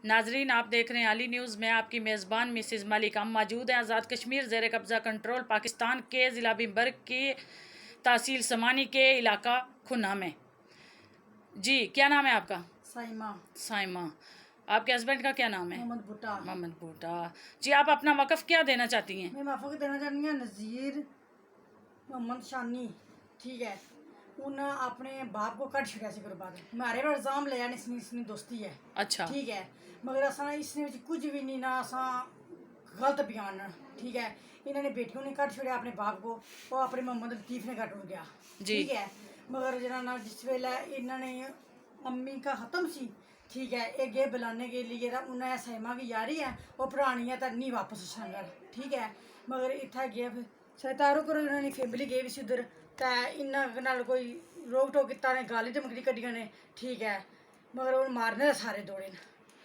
नाजरीन, आप देख रहे हैं आली न्यूज़ में आपकी मेज़बान मिसिज़ मलिक। हम मौजूद हैं आज़ाद कश्मीर ज़ेर कब्ज़ा कंट्रोल पाकिस्तान के ज़िला बिम्बर की तहसील समानी के इलाका खुन्ना में। जी, क्या नाम है आपका? साइमा। साइमा। आपके हस्बैंड का क्या नाम है? मोहम्मद भुट्टा। मोहम्मद भुट्टा। जी, आप अपना वक़्फ़ क्या देना चाहती हैं? मैं वक़्फ़ देना चाहती हूँ नज़ीर मोहम्मद शानी, ठीक है। उन्हें अपने बाप को कट छड़िया सी बर्बाद मारे पर इल्ज़ाम लिया इसनी दोस्ती है, अच्छा, ठीक है। मगर असा इसने कुछ भी नहीं ना असा गलत बयान, ठीक है। इन्होंने बेटियों ने कट छड़िया अपने बाप को, वो अपने मोहम्मद लतीफ़ ने कट उड़ गया, ठीक है। मगर जना ना जिस वेला इन्होंने अम्मी का ख़त्म सी, ठीक है, एक गे बुलाने के लिए उन्हें सैमा की यारी है वो पुरानी है तो नहीं वापस संगर, ठीक है। मगर इतना गया फिर सतारो करो इन्होंने फैमिली गई भी उधर तो इन्होंने कोई रोक टोक किता ने गाली धमकी कड्डियां ने, ठीक है। मगर वो मारने सारे दौड़े न,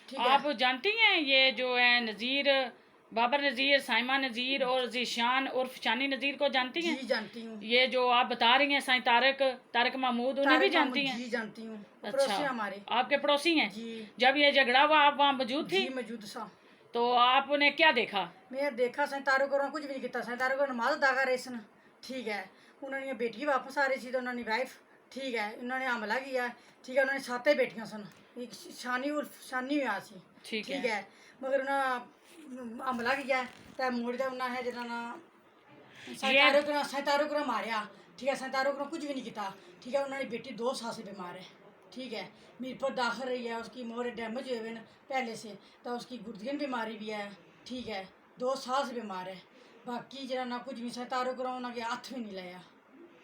ठीक है। आप जानती हैं ये जो है नज़ीर, बाबर नज़ीर, साइमा नज़ीर और जीशान उर्फ शानी नज़ीर को जानती हैं? जी जानती हूँ। ये जो आप बता रही हैं साईं तारक महमूद, उन्हें भी जानती हैं? जी जानती हूँ। अच्छा, हमारे आपके पड़ोसी हैं? जी। जब ये झगड़ा हुआ आप वहाँ मौजूद थी? जी मौजूद सा। तो आपने क्या देखा? मैं देखा सैतारो को कुछ भी नहीं किया, सैतारो को नमाज अदा कर रहे सन, ठीक है। उन्होंने बेटी वापस आ रही थी तो उन्होंने वाइफ, ठीक है, उन्होंने हमला किया, ठीक है। उन्होंने 7 बेटियां सन, एक शानी उर्फ शानी हुआ सी, ठीक ठीक है। है। मगर उन्होंने हमला किया तो मोड़ का उन्हें है जना सैतारो को मारिया, ठीक है। सैतारो को कुछ भी नहीं किया, ठीक है। उन्होंने बेटी 2 साल से बीमार है, ठीक है। मीरपुर दाखिल रही है, उसकी मोहरे डैमेज हुए हुए पहले से, तो उसकी गुर्दियन बीमारी भी है, ठीक है। 2 साल से बीमार है। बाकी जरा ना कुछ भी सैतारो को उन्होंने हाथ भी नहीं लाया,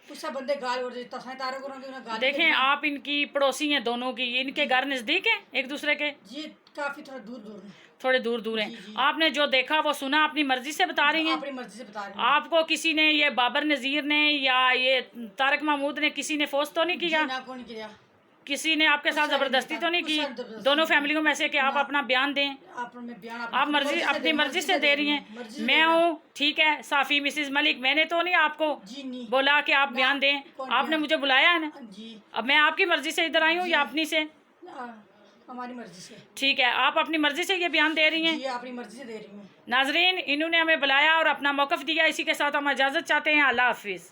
कुछ बंदे गाल उड़ देता सैतारो को गाल। देखें, आप इनकी पड़ोसी हैं दोनों की, इनके घर नज़दीक हैं एक दूसरे के? जी काफ़ी थोड़ा दूर दूर है। थोड़े दूर दूर हैं। जी, जी। आपने जो देखा वो सुना अपनी मर्जी से बता रही हैं? अपनी मर्जी से बता रही हूँ। आपको किसी ने, ये बाबर नज़ीर ने या ये तारक महमूद ने किसी ने फोर्स तो नहीं किया? ना कौन किया, किसी ने आपके साथ ज़बरदस्ती तो नहीं की दोनों फैमिलियों में से कि आप अपना बयान दें? आप मर्जी अपनी मर्जी से दे रही हैं। मैं हूँ, ठीक है, साफ़ी मिसिज़ मलिक, मैंने तो नहीं आपको बोला कि आप बयान दें, आपने मुझे बुलाया है ना। अब मैं आपकी मर्जी से इधर आई हूँ या अपनी से? हमारी मर्जी से, ठीक है। आप अपनी मर्जी से ये बयान दे रही हैं? जी अपनी मर्जी से दे रही हूँ। नाजरीन, इन्होंने हमें बुलाया और अपना मौक़िफ़ दिया। इसी के साथ हम इजाज़त चाहते हैं। अल्लाह हाफिज़।